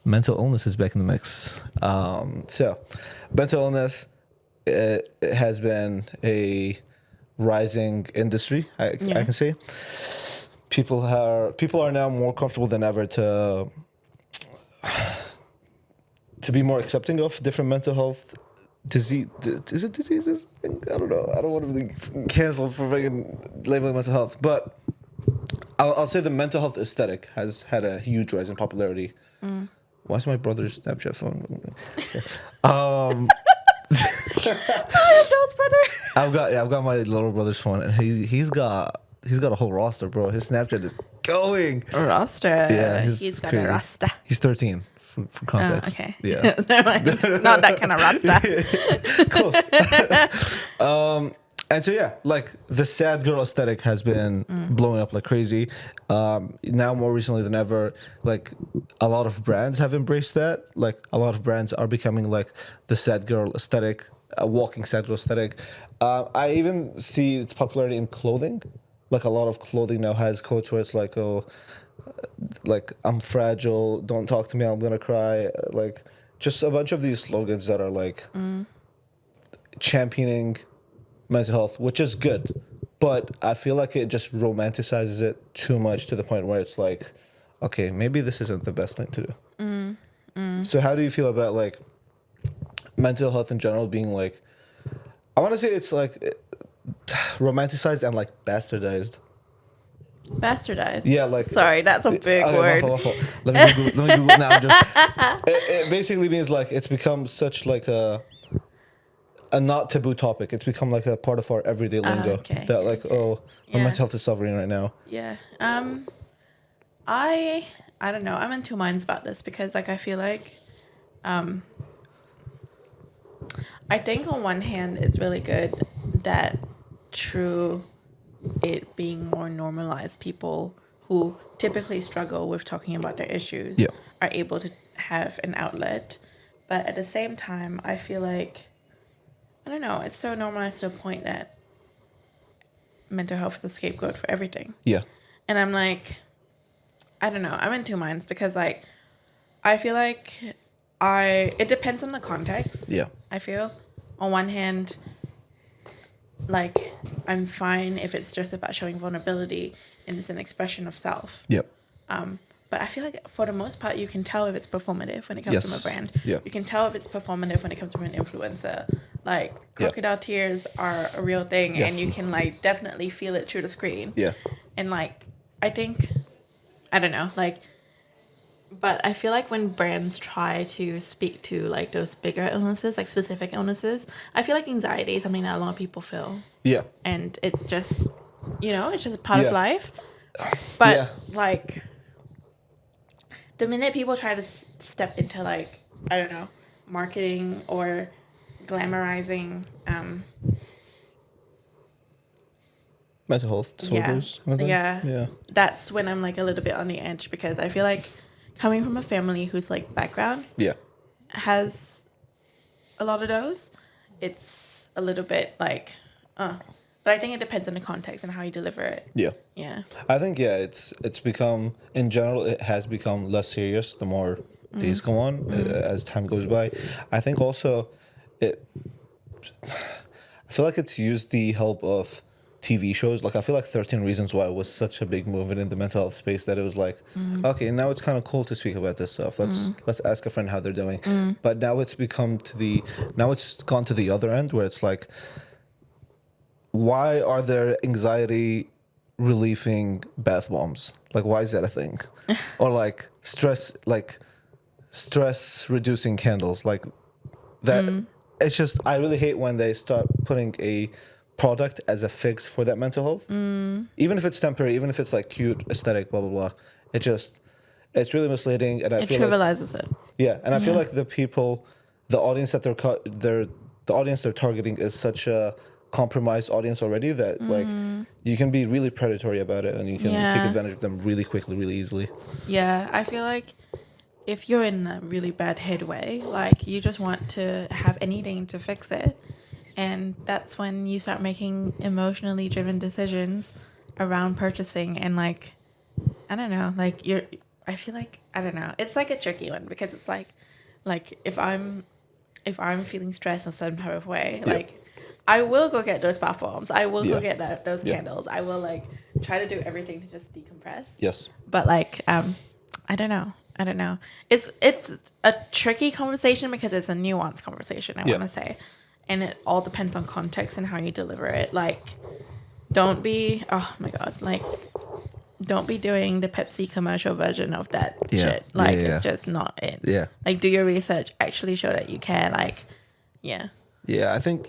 mental illness is back in the mix. So, mental illness has been a rising industry. I can say people are now more comfortable than ever to be more accepting of different mental health disease. Is it diseases? I don't know. I don't want to be canceled for fucking labeling mental health, but I'll say the mental health aesthetic has had a huge rise in popularity. Why is my brother's Snapchat phone? I've got my little brother's phone, and he's got a whole roster, bro. His Snapchat is going roster. Yeah, he's got crazy. a roster. He's 13 for context. Okay. Yeah. Not that kind of roster. Close. And so yeah, like the sad girl aesthetic has been blowing up like crazy. Now more recently than ever, like a lot of brands have embraced that. Like a lot of brands are becoming like the sad girl aesthetic, a walking sad girl aesthetic. I even see its popularity in clothing. Like a lot of clothing now has quotes where it's like, oh, like I'm fragile, don't talk to me, I'm gonna cry. Like just a bunch of these slogans that are like championing mental health, which is good, but I feel like it just romanticizes it too much to the point where it's like, okay, maybe this isn't the best thing to do. So how do you feel about like mental health in general being like, I want to say it's like romanticized and like bastardized? Bastardized. Yeah, like sorry, that's a big word. My fault. Let me Google now. It basically means like it's become such like a not taboo topic. It's become like a part of our everyday lingo. Okay. That like, oh, my mental health is suffering right now. Yeah. I don't know. I'm in two minds about this because like I feel like I think on one hand it's really good that through it being more normalized, people who typically struggle with talking about their issues are able to have an outlet. But at the same time, I feel like, I don't know, it's so normalized to a point that mental health is a scapegoat for everything. Yeah. And I'm like, I don't know, I'm in two minds because like, I feel like it depends on the context. Yeah. I feel on one hand, like I'm fine if it's just about showing vulnerability and it's an expression of self. Yep. But I feel like for the most part, you can tell if it's performative when it comes from a brand. Yeah. You can tell if it's performative when it comes from an influencer. Like crocodile tears are a real thing, and you can like definitely feel it through the screen. Yeah. And like, I think, I don't know, like, but I feel like when brands try to speak to like those bigger illnesses, like specific illnesses, I feel like anxiety is something that a lot of people feel. Yeah. And it's just, it's just a part of life. But like, the minute people try to step into like, I don't know, marketing or glamorizing mental health disorders. Yeah. That's when I'm like a little bit on the edge because I feel like coming from a family whose like background has a lot of those, it's a little bit like, But I think it depends on the context and how you deliver it. Yeah. Yeah. I think it's become, in general, it has become less serious the more days go on as time goes by. I think also I feel like it's used the help of TV shows. Like I feel like 13 Reasons Why was such a big movement in the mental health space that it was like, okay, now it's kind of cool to speak about this stuff. Let's ask a friend how they're doing. But now it's gone to the other end where it's like, why are there anxiety relieving bath bombs? Like, why is that a thing? Or like stress reducing candles, like that. It's just, I really hate when they start putting a product as a fix for that mental health. Even if it's temporary, even if it's like cute, aesthetic, blah, blah, blah. It's really misleading. And it trivializes it. Yeah. And I feel like the audience that the audience they're targeting is such a compromised audience already that like you can be really predatory about it and you can take advantage of them really quickly, really easily. Yeah, I feel like if you're in a really bad headway, like you just want to have anything to fix it, and that's when you start making emotionally driven decisions around purchasing and like, I don't know, like I feel like, I don't know. It's like a tricky one because it's like if I'm feeling stressed in some type of way, Yeah. like I will go get those bath bombs. I will Yeah. go get those Yeah. candles. I will like try to do everything to just decompress. Yes. But like, I don't know. I don't know. It's a tricky conversation because it's a nuanced conversation, I Yeah. want to say. And it all depends on context and how you deliver it. Like, don't be, oh my God, like, don't be doing the Pepsi commercial version of that Yeah. shit. Like, Yeah, yeah. it's just not it. Yeah. Like, do your research, actually show that you care. Like, yeah. Yeah, I think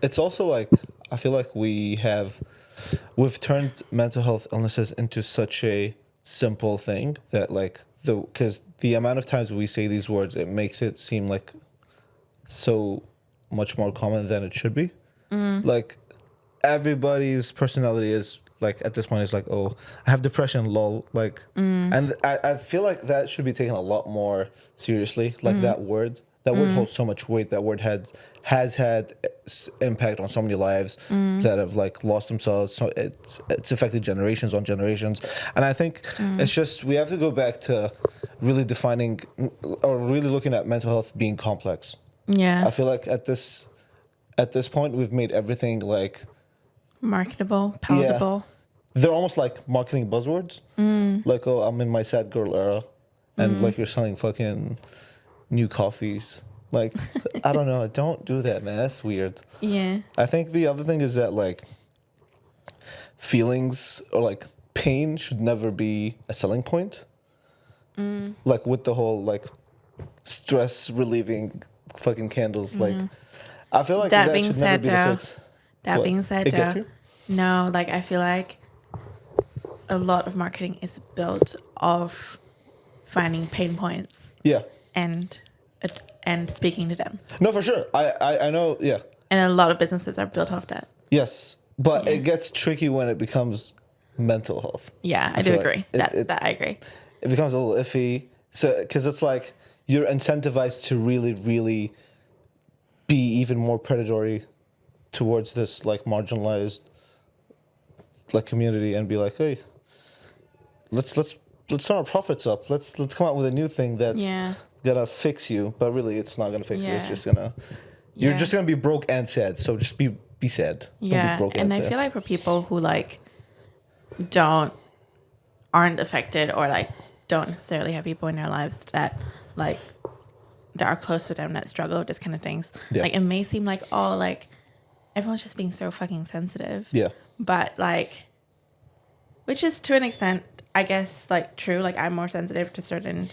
it's also like I feel like we've turned mental health illnesses into such a simple thing that like because the amount of times we say these words, it makes it seem like so much more common than it should be. Like everybody's personality is like at this point is like, oh, I have depression, lol. Like, and I feel like that should be taken a lot more seriously. Like that word holds so much weight. That word has had impact on so many lives that have like lost themselves. So it's affected generations on generations. And I think it's just we have to go back to really defining or really looking at mental health being complex. Yeah. I feel like at this point we've made everything like Marketable, palatable. they're almost like marketing buzzwords. Like, oh, I'm in my sad girl era, and like you're selling fucking new coffees. Like, I don't know. Don't do that, man. That's weird. Yeah. I think the other thing is that like feelings or like pain should never be a selling point. Like with the whole like stress relieving fucking candles. Like, I feel like That that being should never said, be the fix. That What? being said, It gets you? no, like I feel like a lot of marketing is built of finding pain points Yeah. and speaking to them. No, for sure. I know. Yeah. And a lot of businesses are built off that. Yes, but Yeah. it gets tricky when it becomes mental health. Yeah, I do feel like agree. That I agree. It becomes a little iffy. So, because it's like you're incentivized to really, really be even more predatory towards this like marginalized like community and be like, hey, let's turn our profits up. Let's come out with a new thing that's Yeah. gonna fix you. But really, it's not gonna fix you. It's Yeah. just gonna you're Yeah. just gonna be broke and sad. So just be sad. Don't be Yeah, broke and I sad. feel like for people who like aren't affected or like don't necessarily have people in their lives that like that are close to them that struggle with this kind of things. Yeah. Like it may seem like, oh, like everyone's just being so fucking sensitive. Yeah. But like, which is to an extent, I guess, like true. Like I'm more sensitive to certain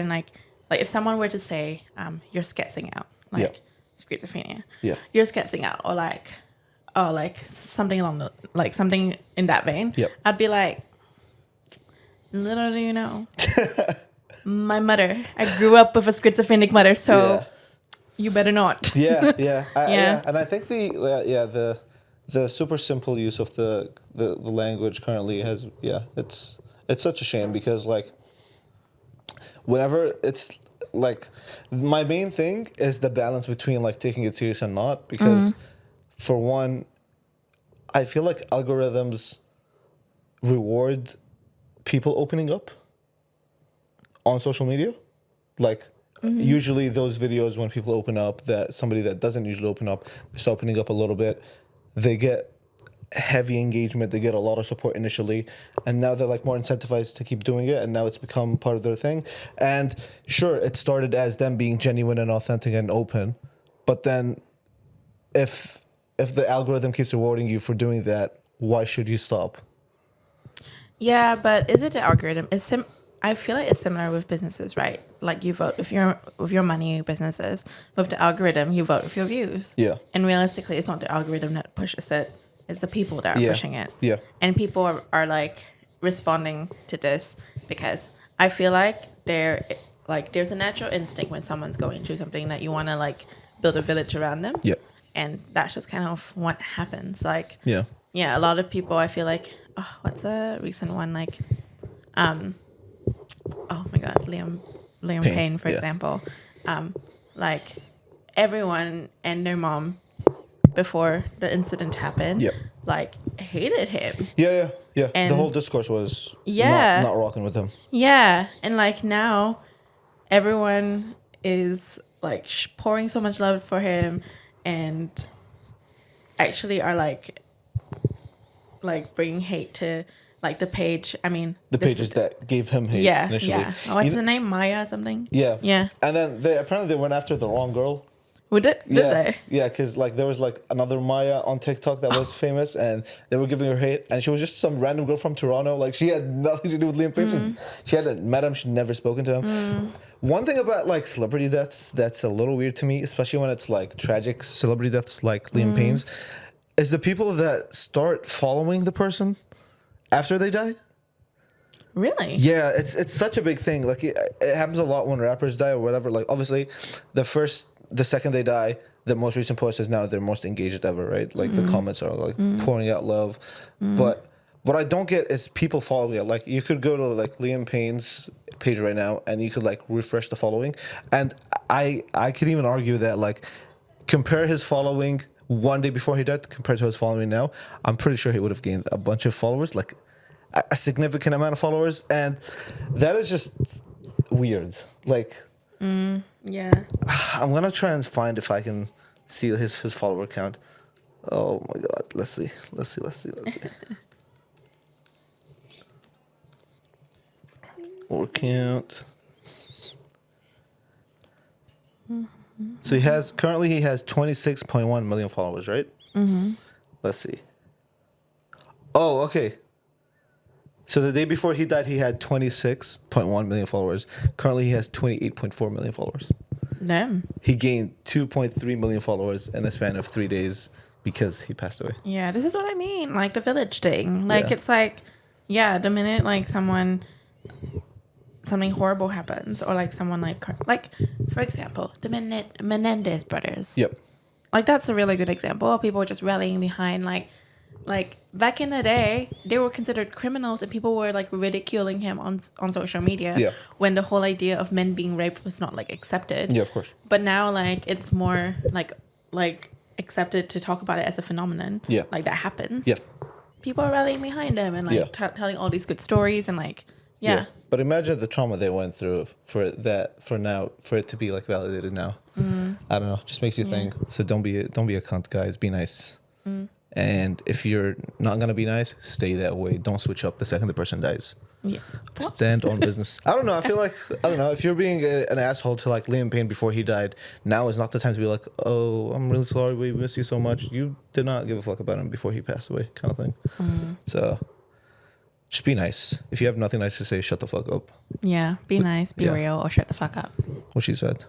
like if someone were to say, you're schizzing out, like schizophrenia. Yeah. You're schizzing out, or like, oh, like something along the like something in that vein. Yep. I'd be like, little do you know, my mother. I grew up with a schizophrenic mother, so Yeah. you better not. Yeah. Yeah. Yeah. And I think the super simple use of the language currently has it's such a shame because like whenever it's like my main thing is the balance between like taking it serious and not because for one I feel like algorithms reward people opening up on social media. Like usually those videos when people open up that somebody that doesn't usually open up, they start opening up a little bit, they get heavy engagement, they get a lot of support initially, and now they're like more incentivized to keep doing it, and now it's become part of their thing. And sure, it started as them being genuine and authentic and open, but then if the algorithm keeps rewarding you for doing that, why should you stop? Yeah, but is it the algorithm? I feel like it's similar with businesses, right? Like you vote with your money, businesses. With the algorithm, you vote with your views. Yeah. And realistically, it's not the algorithm that pushes it; it's the people that are Yeah. pushing it. Yeah. And people are like responding to this because I feel like there's a natural instinct when someone's going through something that you want to like build a village around them. Yeah. And that's just kind of what happens. Like. Yeah. Yeah, a lot of people, I feel like, what's the recent one? Like, oh my God, Liam Payne, for example. Like, everyone and their mom, before the incident happened, Yep. like hated him. Yeah. The And- whole discourse was Yeah. not rocking with him. Yeah, and like now, everyone is like pouring so much love for him, and actually are like bringing hate to like the page. I mean, The this pages is- that gave him hate Yeah, initially. yeah. Oh, what's You- the name? Maya or something? Yeah. Yeah. And then they went after the wrong girl. Who did they? Yeah, because like there was like another Maya on TikTok that was famous, and they were giving her hate, and she was just some random girl from Toronto. Like she had nothing to do with Liam Payne. She hadn't met him. She'd never spoken to him. One thing about like celebrity deaths that's a little weird to me, especially when it's like tragic celebrity deaths like Liam Payne's, is the people that start following the person after they die. Really? Yeah, it's such a big thing. Like it happens a lot when rappers die or whatever. Like obviously, the second they die, the most recent post is now their most engaged ever, right? Like the comments are like pouring out love. But what I don't get is people following it. Like you could go to like Liam Payne's page right now and you could like refresh the following, and I could even argue that like compare his following one day before he died compared to his following now. I'm pretty sure he would have gained a bunch of followers, like a significant amount of followers, and that is just weird. Like Yeah. I'm gonna try and find if I can see his follower count. Oh my god, let's see. Follower count. So he has 26.1 million followers, right? Let's see. Oh, okay. So the day before he died, he had 26.1 million followers. Currently, he has 28.4 million followers. Them. He gained 2.3 million followers in the span of 3 days because he passed away. Yeah, this is what I mean. Like the village thing. Like Yeah. it's like, yeah, the minute like something horrible happens, or like someone like for example, the Menendez brothers. Yep. Like that's a really good example of people just rallying behind like back in the day, they were considered criminals, and people were like ridiculing him on social media. Yeah. When the whole idea of men being raped was not like accepted. Yeah, of course. But now like it's more like accepted to talk about it as a phenomenon. Yeah. Like that happens. Yeah. People are rallying behind him and like Yeah. telling all these good stories and like yeah. But imagine the trauma they went through for it to be like validated now. I don't know. Just makes you think. So don't be a cunt, guys. Be nice. And if you're not gonna be nice, stay that way. Don't switch up the second the person dies. Yeah. Stand on business. I don't know. I feel like if you're being an asshole to like Liam Payne before he died, now is not the time to be like, oh, I'm really sorry. We miss you so much. You did not give a fuck about him before he passed away, kind of thing. So just be nice. If you have nothing nice to say, shut the fuck up. Yeah. Be nice, be Yeah. real, or shut the fuck up. What she said.